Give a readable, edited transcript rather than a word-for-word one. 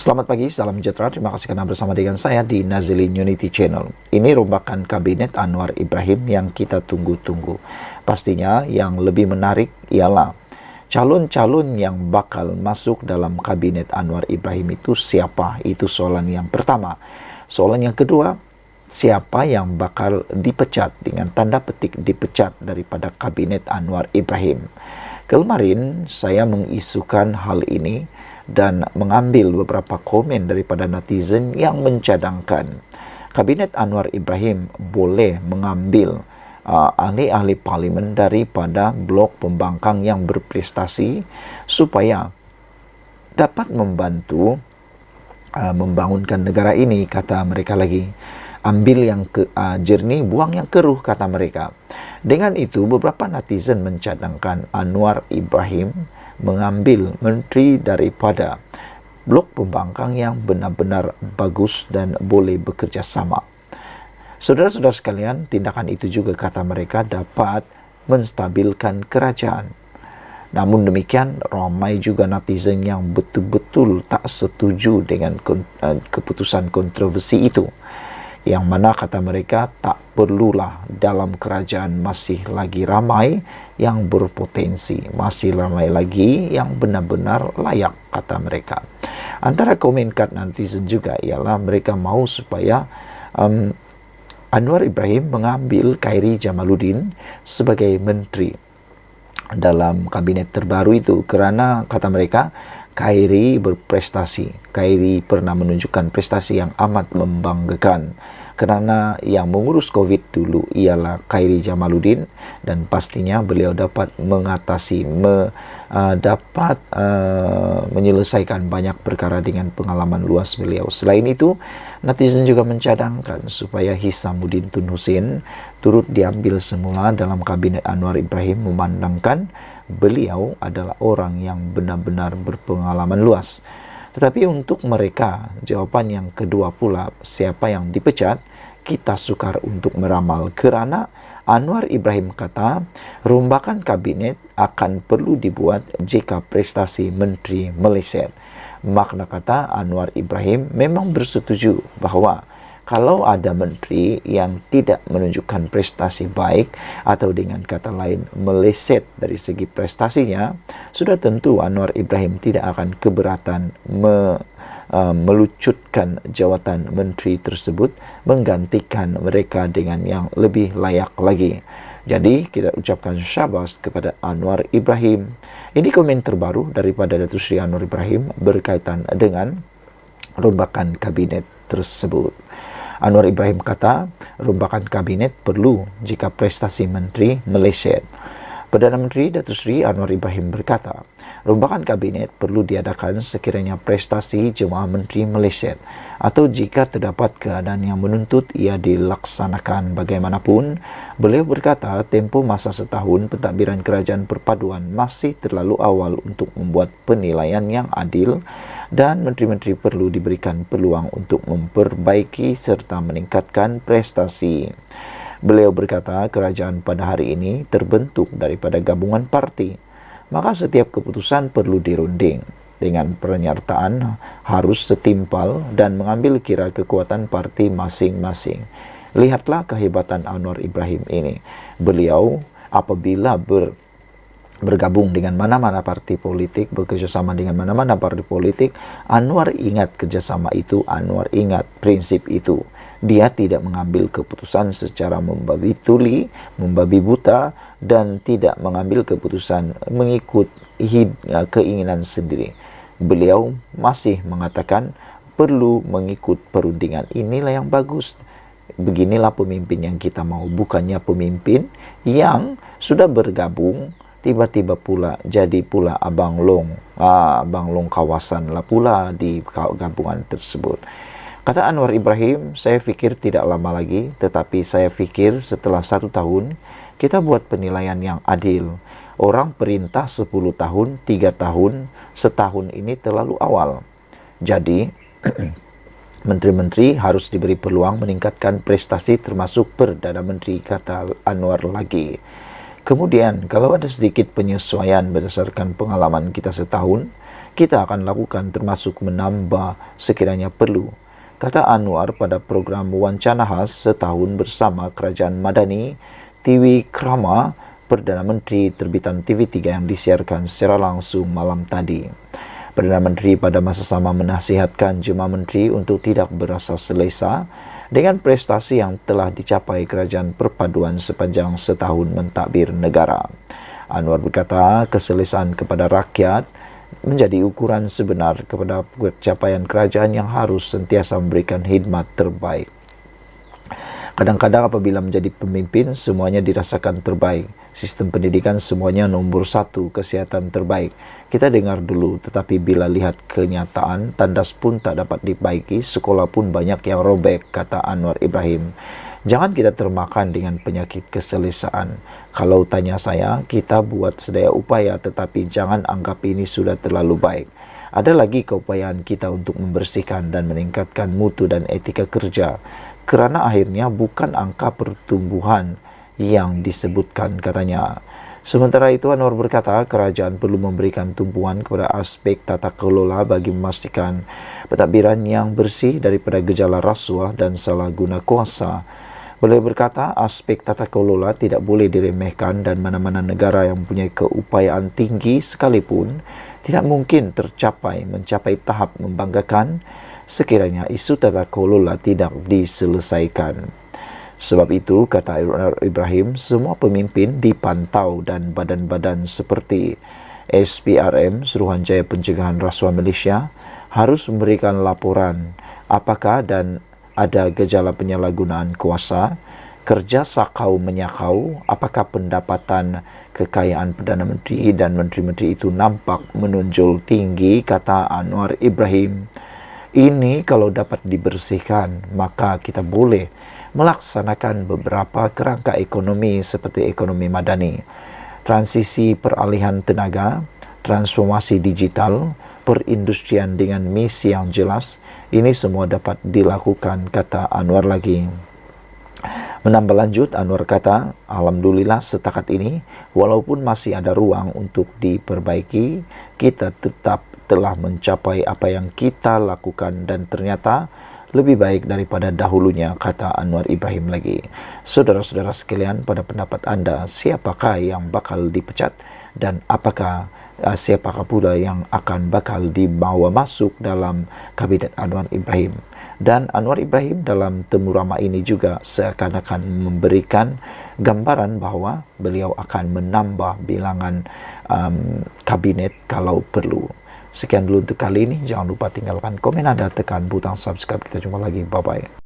Selamat pagi, salam sejahtera. Terima kasih karena bersama dengan saya di Nazilin Unity Channel. Ini rombakan kabinet Anwar Ibrahim yang kita tunggu-tunggu. Pastinya yang lebih menarik ialah calon-calon yang bakal masuk dalam kabinet Anwar Ibrahim itu siapa? Itu soalan yang pertama. Soalan yang kedua, siapa yang bakal dipecat dengan tanda petik dipecat daripada kabinet Anwar Ibrahim? Kemarin saya mengisukan hal ini dan mengambil beberapa komen daripada netizen yang mencadangkan kabinet Anwar Ibrahim boleh mengambil ahli-ahli parlimen daripada blok pembangkang yang berprestasi supaya dapat membantu membangunkan negara ini, kata mereka lagi. Ambil yang jernih, buang yang keruh, kata mereka. Dengan itu, beberapa netizen mencadangkan Anwar Ibrahim mengambil menteri daripada blok pembangkang yang benar-benar bagus dan boleh bekerja sama. Saudara-saudara sekalian, tindakan itu juga, kata mereka, dapat menstabilkan kerajaan. Namun demikian, ramai juga netizen yang betul-betul tak setuju dengan keputusan kontroversi itu. Yang mana kata mereka tak perlulah, dalam kerajaan masih lagi ramai yang berpotensi, masih ramai lagi yang benar-benar layak, kata mereka. Antara komen kat netizen juga ialah mereka mahu supaya Anwar Ibrahim mengambil Khairy Jamaluddin sebagai menteri dalam kabinet terbaru itu, kerana kata mereka Khairy berprestasi. Khairy pernah menunjukkan prestasi yang amat membanggakan, kerana yang mengurus COVID dulu ialah Khairy Jamaluddin, dan pastinya beliau dapat mengatasi, dapat menyelesaikan banyak perkara dengan pengalaman luas beliau. Selain itu, netizen juga mencadangkan supaya Hishamuddin Tun Hussein turut diambil semula dalam kabinet Anwar Ibrahim, memandangkan beliau adalah orang yang benar-benar berpengalaman luas. Tetapi untuk mereka, jawapan yang kedua pula, siapa yang dipecat, kita sukar untuk meramal, kerana Anwar Ibrahim kata rombakan kabinet akan perlu dibuat jika prestasi menteri meleset. Makna kata Anwar Ibrahim memang bersetuju bahawa kalau ada menteri yang tidak menunjukkan prestasi baik, atau dengan kata lain meleset dari segi prestasinya, sudah tentu Anwar Ibrahim tidak akan keberatan melucutkan jawatan menteri tersebut, menggantikan mereka dengan yang lebih layak lagi. Jadi kita ucapkan syabas kepada Anwar Ibrahim. Ini komen terbaru daripada Datuk Seri Anwar Ibrahim berkaitan dengan rombakan kabinet tersebut. Anwar Ibrahim kata rombakan kabinet perlu jika prestasi menteri meleset. Perdana Menteri Datuk Seri Anwar Ibrahim berkata, rombakan kabinet perlu diadakan sekiranya prestasi jemaah menteri meleset, atau jika terdapat keadaan yang menuntut ia dilaksanakan bagaimanapun. Beliau berkata, tempoh masa setahun pentadbiran kerajaan perpaduan masih terlalu awal untuk membuat penilaian yang adil, dan menteri-menteri perlu diberikan peluang untuk memperbaiki serta meningkatkan prestasi. Beliau berkata kerajaan pada hari ini terbentuk daripada gabungan parti, maka setiap keputusan perlu dirunding dengan penyertaan harus setimpal dan mengambil kira kekuatan parti masing-masing. Lihatlah kehebatan Anwar Ibrahim ini. Beliau apabila bergabung dengan mana-mana parti politik, bekerjasama dengan mana-mana parti politik, Anwar ingat kerjasama itu, Anwar ingat prinsip itu. Dia tidak mengambil keputusan secara membabi tuli, membabi buta, dan tidak mengambil keputusan mengikut keinginan sendiri. Beliau masih mengatakan perlu mengikut perundingan. Inilah yang bagus. Beginilah pemimpin yang kita mau, bukannya pemimpin yang sudah bergabung tiba-tiba pula jadi pula abang long kawasan lah pula di gabungan tersebut. Kata Anwar Ibrahim, saya fikir tidak lama lagi, tetapi saya fikir setelah 1 tahun kita buat penilaian yang adil. Orang perintah 10 tahun, 3 tahun, setahun ini terlalu awal. Jadi menteri-menteri harus diberi peluang meningkatkan prestasi, termasuk Perdana Menteri, kata Anwar lagi. Kemudian, kalau ada sedikit penyesuaian berdasarkan pengalaman kita setahun, kita akan lakukan termasuk menambah sekiranya perlu, kata Anwar pada program wawancara khas setahun bersama Kerajaan Madani TV Krama Perdana Menteri terbitan TV3 yang disiarkan secara langsung malam tadi. Perdana Menteri pada masa sama menasihatkan jemaah menteri untuk tidak berasa selesa dengan prestasi yang telah dicapai Kerajaan Perpaduan sepanjang setahun mentadbir negara. Anwar berkata keselesaan kepada rakyat menjadi ukuran sebenar kepada pencapaian kerajaan yang harus sentiasa memberikan khidmat terbaik. Kadang-kadang apabila menjadi pemimpin, semuanya dirasakan terbaik. Sistem pendidikan semuanya nombor satu, kesihatan terbaik. Kita dengar dulu, tetapi bila lihat kenyataan, tandas pun tak dapat dibaiki, sekolah pun banyak yang robek, kata Anwar Ibrahim. Jangan kita termakan dengan penyakit keselesaan. Kalau tanya saya, kita buat sedaya upaya, tetapi jangan anggap ini sudah terlalu baik. Ada lagi keupayaan kita untuk membersihkan dan meningkatkan mutu dan etika kerja. Kerana akhirnya bukan angka pertumbuhan yang disebutkan, katanya. Sementara itu, Anwar berkata kerajaan perlu memberikan tumpuan kepada aspek tata kelola bagi memastikan pentadbiran yang bersih daripada gejala rasuah dan salah guna kuasa. Beliau berkata aspek tata kelola tidak boleh diremehkan dan mana-mana negara yang mempunyai keupayaan tinggi sekalipun tidak mungkin mencapai tahap membanggakan sekiranya isu tata kelola tidak diselesaikan. Sebab itu, kata Ibrahim, semua pemimpin dipantau dan badan-badan seperti SPRM, Suruhanjaya Pencegahan Rasuah Malaysia, harus memberikan laporan apakah dan ada gejala penyalahgunaan kuasa, kerja sakau menyakau, apakah pendapatan kekayaan Perdana Menteri dan Menteri-Menteri itu nampak menonjol tinggi, kata Anwar Ibrahim. Ini kalau dapat dibersihkan, maka kita boleh melaksanakan beberapa kerangka ekonomi seperti ekonomi madani, transisi peralihan tenaga, transformasi digital, perindustrian dengan misi yang jelas. Ini semua dapat dilakukan, kata Anwar lagi. Menambah lanjut, Anwar kata, alhamdulillah setakat ini, walaupun masih ada ruang untuk diperbaiki, kita tetap telah mencapai apa yang kita lakukan dan ternyata lebih baik daripada dahulunya, kata Anwar Ibrahim lagi. Saudara-saudara sekalian, pada pendapat anda, siapakah yang bakal dipecat dan siapakah pula yang akan bakal dibawa masuk dalam kabinet Anwar Ibrahim? Dan Anwar Ibrahim dalam temu ramah ini juga seakan-akan memberikan gambaran bahawa beliau akan menambah bilangan kabinet kalau perlu. Sekian dulu untuk kali ini. Jangan lupa tinggalkan komen anda, tekan butang subscribe. Kita jumpa lagi. Bye-bye.